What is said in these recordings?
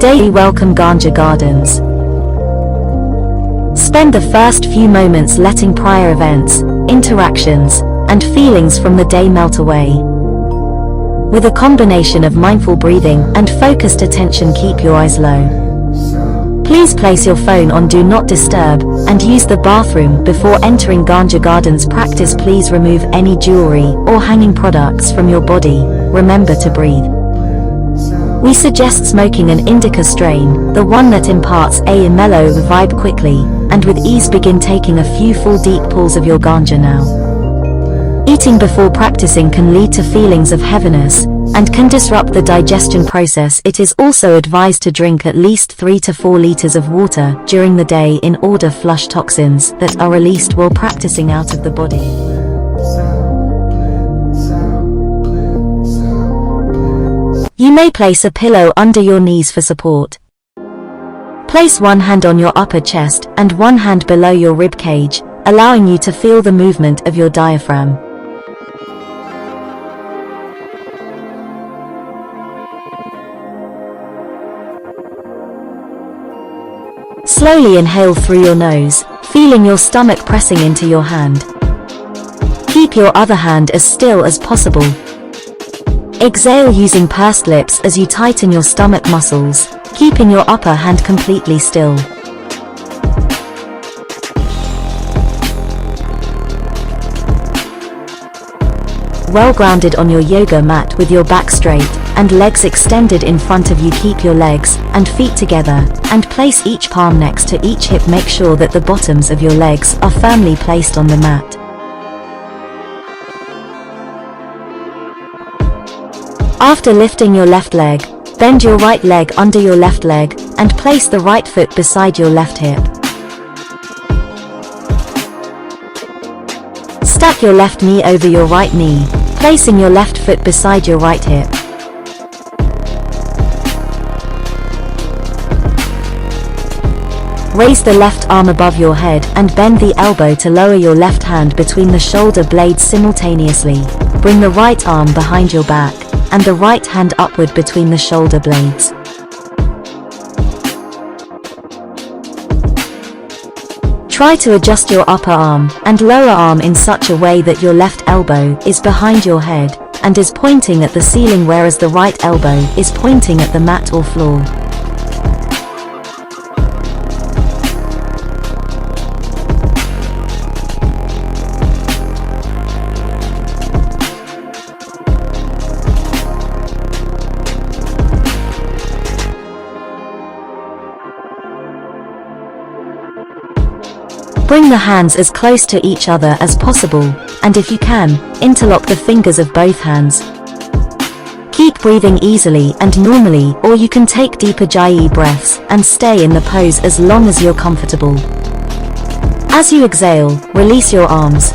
Today we welcome Ganja Gardens. Spend the first few moments letting prior events, interactions, and feelings from the day melt away. With a combination of mindful breathing and focused attention, keep your eyes low. Please place your phone on Do Not Disturb, and use the bathroom before entering Ganja Gardens. Practice. Please remove any jewelry or hanging products from your body. Remember to breathe. We suggest smoking an indica strain, the one that imparts a mellow vibe. Quickly, and with ease, begin taking a few full deep pulls of your ganja now. Eating before practicing can lead to feelings of heaviness, and can disrupt the digestion process. It is also advised to drink at least 3 to 4 liters of water during the day in order to flush toxins that are released while practicing out of the body. You may place a pillow under your knees for support. Place one hand on your upper chest and one hand below your rib cage, allowing you to feel the movement of your diaphragm. Slowly inhale through your nose, feeling your stomach pressing into your hand. Keep your other hand as still as possible. Exhale using pursed lips as you tighten your stomach muscles, keeping your upper hand completely still. Well grounded on your yoga mat with your back straight and legs extended in front of you. Keep your legs and feet together and place each palm next to each hip. Make sure that the bottoms of your legs are firmly placed on the mat. After lifting your left leg, bend your right leg under your left leg and place the right foot beside your left hip. Stack your left knee over your right knee, placing your left foot beside your right hip. Raise the left arm above your head and bend the elbow to lower your left hand between the shoulder blades simultaneously. Bring the right arm behind your back and the right hand upward between the shoulder blades. Try to adjust your upper arm and lower arm in such a way that your left elbow is behind your head and is pointing at the ceiling, whereas the right elbow is pointing at the mat or floor. Bring the hands as close to each other as possible, and if you can, interlock the fingers of both hands. Keep breathing easily and normally, or you can take deeper Ujjayi breaths and stay in the pose as long as you're comfortable. As you exhale, release your arms.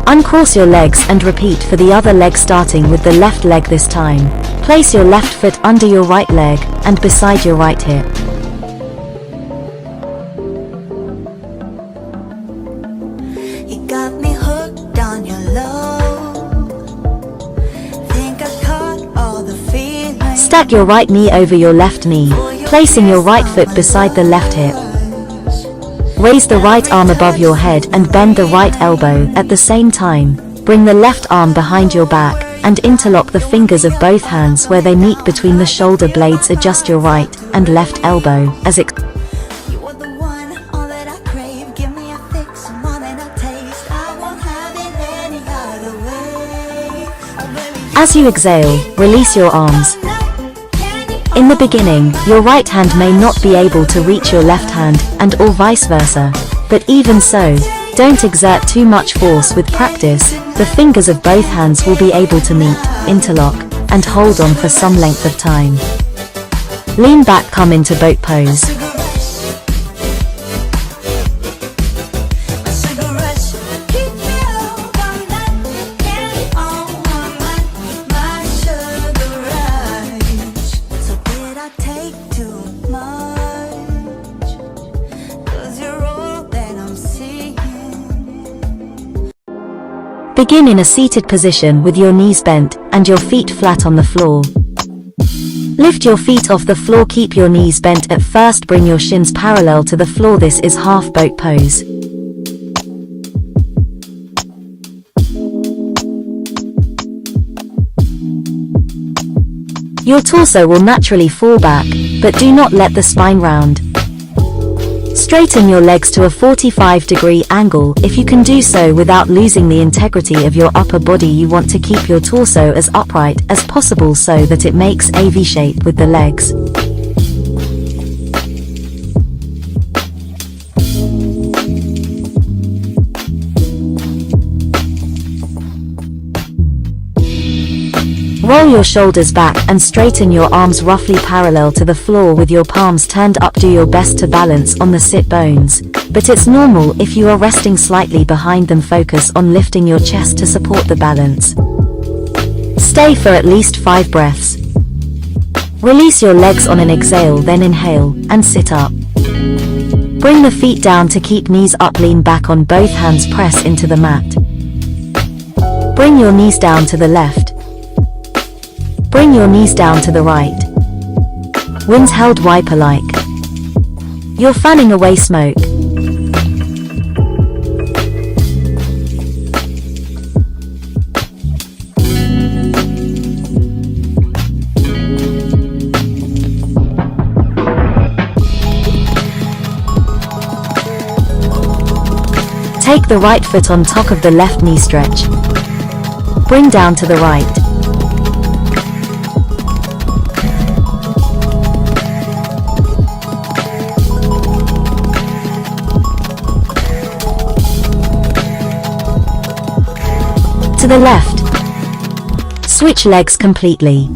Uncross your legs and repeat for the other leg, starting with the left leg this time. Place your left foot under your right leg and beside your right hip. Stack your right knee over your left knee, placing your right foot beside the left hip. Raise the right arm above your head and bend the right elbow at the same time. Bring the left arm behind your back and interlock the fingers of both hands where they meet between the shoulder blades. Adjust your right and left elbow as As you exhale, release your arms. In the beginning, your right hand may not be able to reach your left hand, and or vice versa. But even so, don't exert too much force. With practice, the fingers of both hands will be able to meet, interlock, and hold on for some length of time. Lean back, come into boat pose. Begin in a seated position with your knees bent and your feet flat on the floor. Lift your feet off the floor, keep your knees bent at first, bring your shins parallel to the floor. This is half boat pose. Your torso will naturally fall back, but do not let the spine round. Straighten your legs to a 45-degree angle. If you can do so without losing the integrity of your upper body, you want to keep your torso as upright as possible so that it makes a V shape with the legs. Roll your shoulders back and straighten your arms roughly parallel to the floor with your palms turned up. Do your best to balance on the sit bones, but it's normal if you are resting slightly behind them. Focus on lifting your chest to support the balance. Stay for at least 5 breaths. Release your legs on an exhale, then inhale and sit up. Bring the feet down to keep knees up, lean back on both hands, press into the mat. Bring your knees down to the left. Bring your knees down to the right. Wings held wiper-like. You're fanning away smoke. Take the right foot on top of the left knee, stretch. Bring down to the right. To the left. Switch legs completely.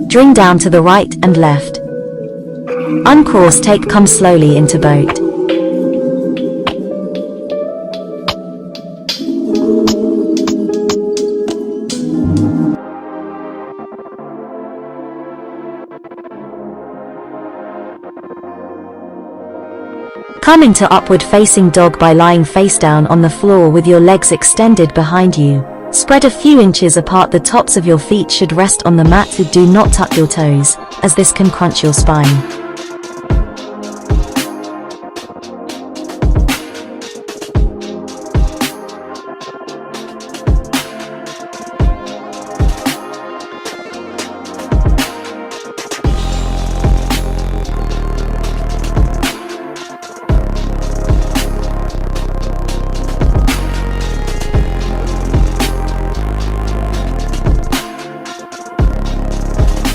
Bring down to the right and left. Uncross, come slowly into boat. Come into upward facing dog by lying face down on the floor with your legs extended behind you. Spread a few inches apart. The tops of your feet should rest on the mat. Do not tuck your toes, as this can crunch your spine.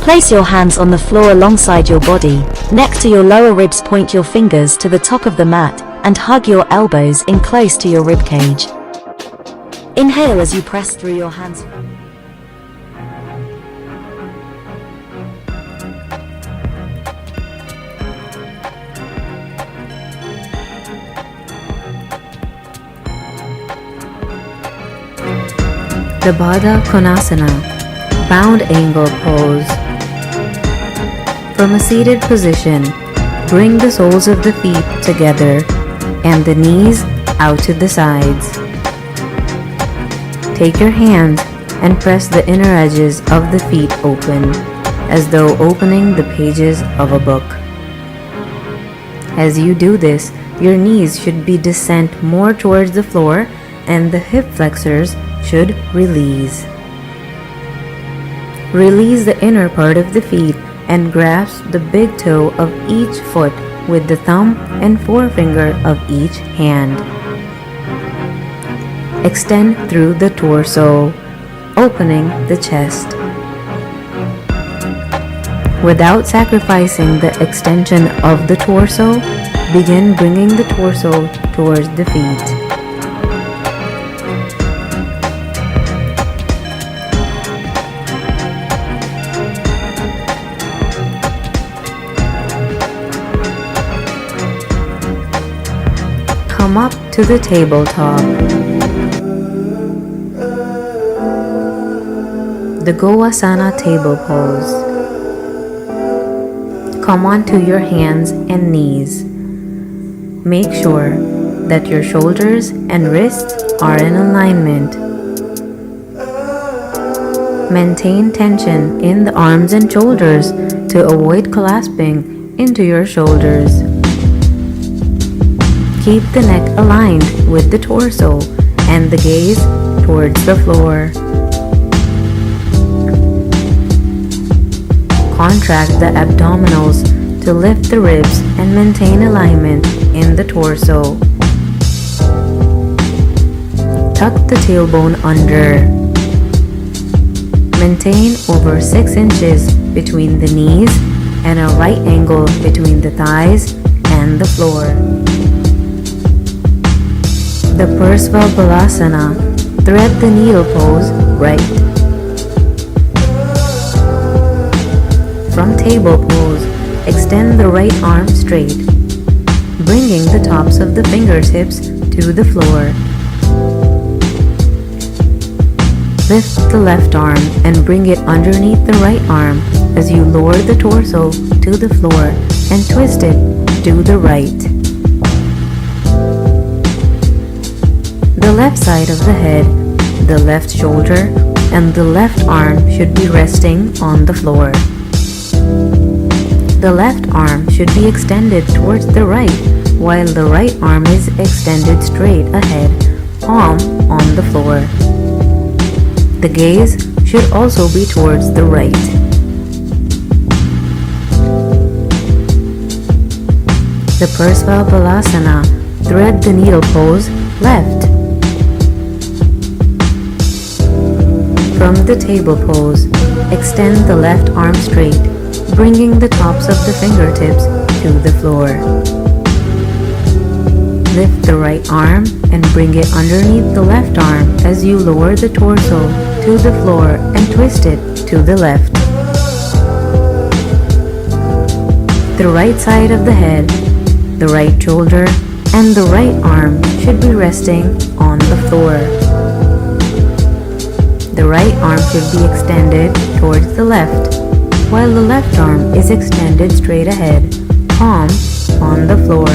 Place your hands on the floor alongside your body, next to your lower ribs. Point your fingers to the top of the mat and hug your elbows in close to your rib cage. Inhale as you press through your hands. The Baddha Konasana, bound angle pose. From a seated position, bring the soles of the feet together and the knees out to the sides. Take your hands and press the inner edges of the feet open, as though opening the pages of a book. As you do this, your knees should be descent more towards the floor and the hip flexors should release. Release the inner part of the feet and grasp the big toe of each foot with the thumb and forefinger of each hand. Extend through the torso, opening the chest. Without sacrificing the extension of the torso, begin bringing the torso towards the feet. Come up to the tabletop. The Govasana table pose. Come onto your hands and knees. Make sure that your shoulders and wrists are in alignment. Maintain tension in the arms and shoulders to avoid collapsing into your shoulders. Keep the neck aligned with the torso and the gaze towards the floor. Contract the abdominals to lift the ribs and maintain alignment in the torso. Tuck the tailbone under. Maintain over 6 inches between the knees and a right angle between the thighs and the floor. The Parsvabalasana, thread the needle pose right. From table pose, extend the right arm straight, bringing the tops of the fingertips to the floor. Lift the left arm and bring it underneath the right arm as you lower the torso to the floor and twist it to the right. The left side of the head, the left shoulder, and the left arm should be resting on the floor. The left arm should be extended towards the right, while the right arm is extended straight ahead, palm on the floor. The gaze should also be towards the right. The Parsvabalasana, thread the needle pose left. From the table pose, extend the left arm straight, bringing the tops of the fingertips to the floor. Lift the right arm and bring it underneath the left arm as you lower the torso to the floor and twist it to the left. The right side of the head, the right shoulder, and the right arm should be resting on the floor. The right arm should be extended towards the left, while the left arm is extended straight ahead, palm on the floor.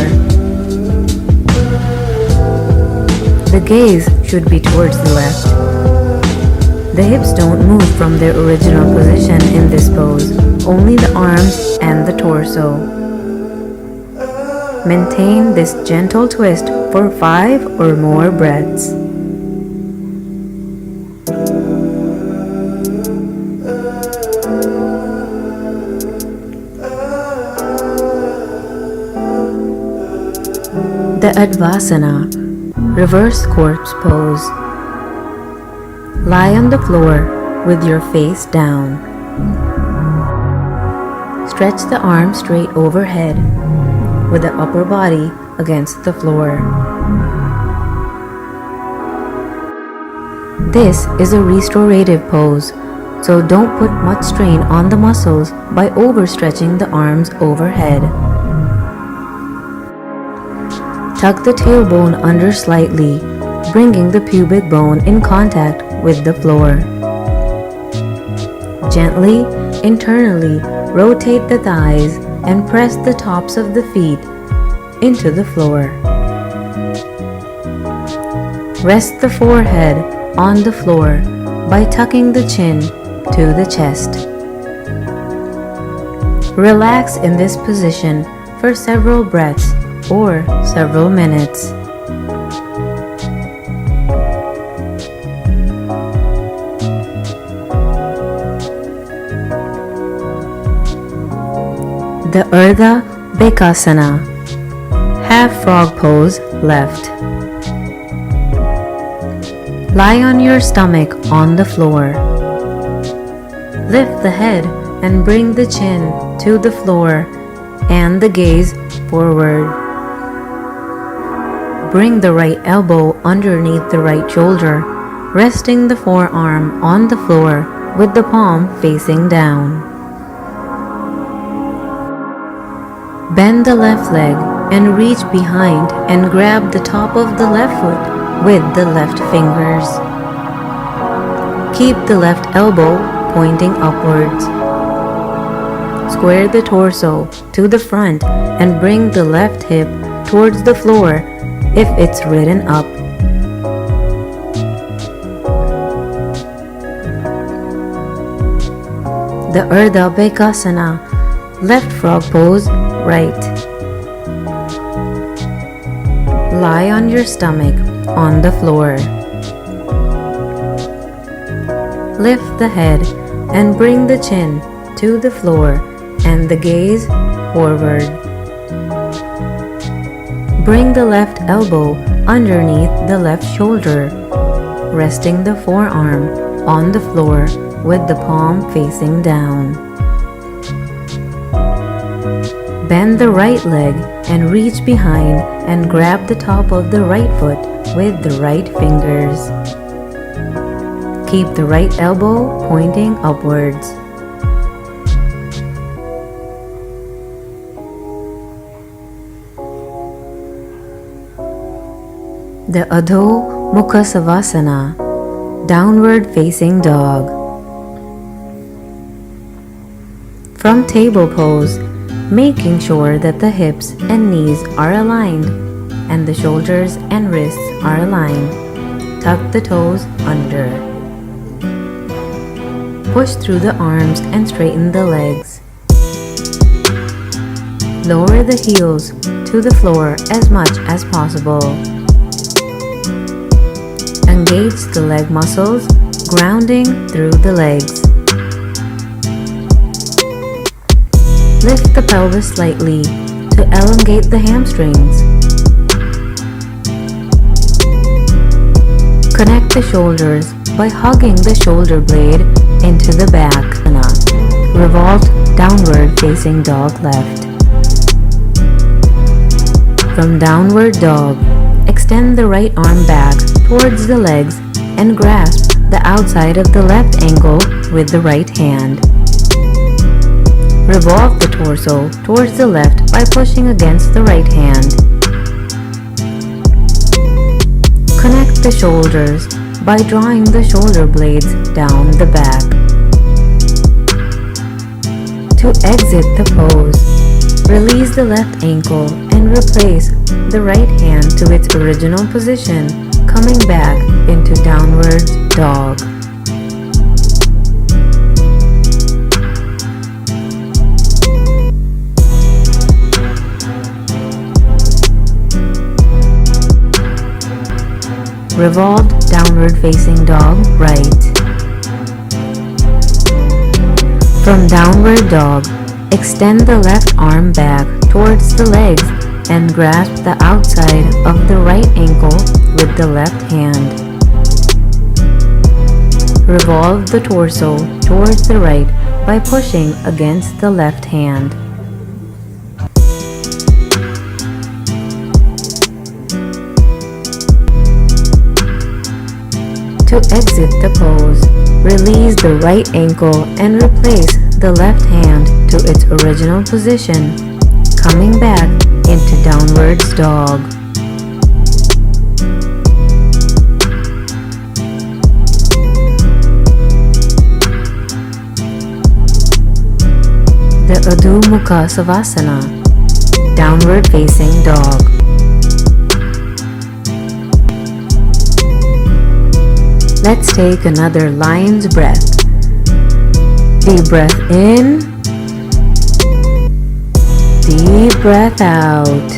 The gaze should be towards the left. The hips don't move from their original position in this pose, only the arms and the torso. Maintain this gentle twist for 5 or more breaths. The Advasana, reverse corpse pose. Lie on the floor with your face down. Stretch the arms straight overhead with the upper body against the floor. This is a restorative pose, so don't put much strain on the muscles by overstretching the arms overhead. Tuck the tailbone under slightly, bringing the pubic bone in contact with the floor. Gently, internally, rotate the thighs and press the tops of the feet into the floor. Rest the forehead on the floor by tucking the chin to the chest. Relax in this position for several breaths or several minutes. The Urdhva Bekasana, half frog pose left. Lie on your stomach on the floor. Lift the head and bring the chin to the floor and the gaze forward. Bring the right elbow underneath the right shoulder, resting the forearm on the floor with the palm facing down. Bend the left leg and reach behind and grab the top of the left foot with the left fingers. Keep the left elbow pointing upwards. Square the torso to the front and bring the left hip towards the floor if it's written up. The Urdhva Bekasana, left frog pose, right. Lie on your stomach on the floor. Lift the head and bring the chin to the floor and the gaze forward. Bring the left elbow underneath the left shoulder, resting the forearm on the floor with the palm facing down. Bend the right leg and reach behind and grab the top of the right foot with the right fingers. Keep the right elbow pointing upwards. The Adho Mukha Savasana, downward facing dog. From table pose, making sure that the hips and knees are aligned and the shoulders and wrists are aligned. Tuck the toes under. Push through the arms and straighten the legs. Lower the heels to the floor as much as possible. Engage the leg muscles, grounding through the legs. Lift the pelvis slightly to elongate the hamstrings. Connect the shoulders by hugging the shoulder blade into the back. Revolve downward facing dog left. From downward dog, extend the right arm back towards the legs and grasp the outside of the left ankle with the right hand. Revolve the torso towards the left by pushing against the right hand. Connect the shoulders by drawing the shoulder blades down the back. To exit the pose, release the left ankle and replace the right hand to its original position, coming back into downward dog. Revolved downward facing dog right. From downward dog, extend the left arm back towards the legs and grasp the outside of the right ankle with the left hand. Revolve the torso towards the right by pushing against the left hand. To exit the pose, release the right ankle and replace the left hand to its original position, coming back into downward dog. The Adho Mukha Savasana, downward facing dog. Let's take another lion's breath. Deep breath in. Deep breath out.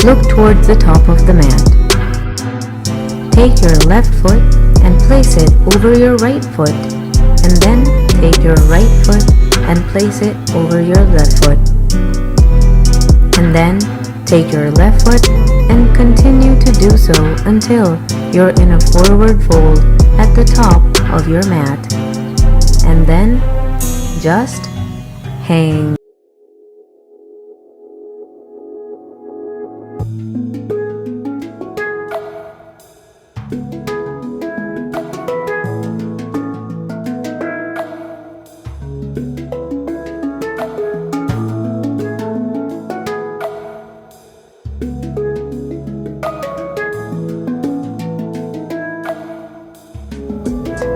Look towards the top of the mat. Take your left foot and place it over your right foot, and then take your right foot and place it over your left foot. And then take your left foot and continue to do so until you're in a forward fold at the top of your mat. And then just hang.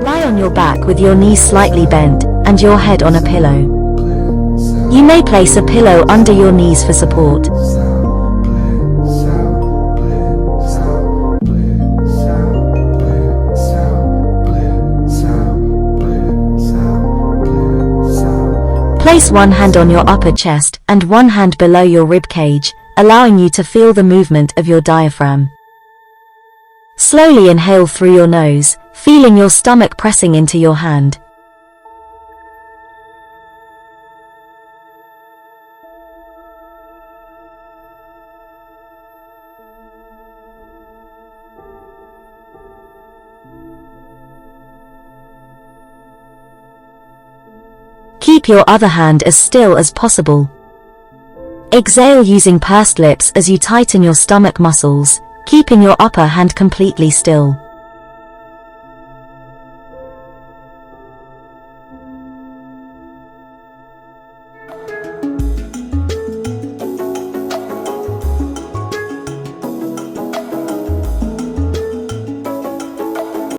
Lie on your back with your knees slightly bent and your head on a pillow. You may place a pillow under your knees for support. Place one hand on your upper chest and one hand below your rib cage, allowing you to feel the movement of your diaphragm. Slowly inhale through your nose, feeling your stomach pressing into your hand. Keep your other hand as still as possible. Exhale using pursed lips as you tighten your stomach muscles, keeping your upper hand completely still.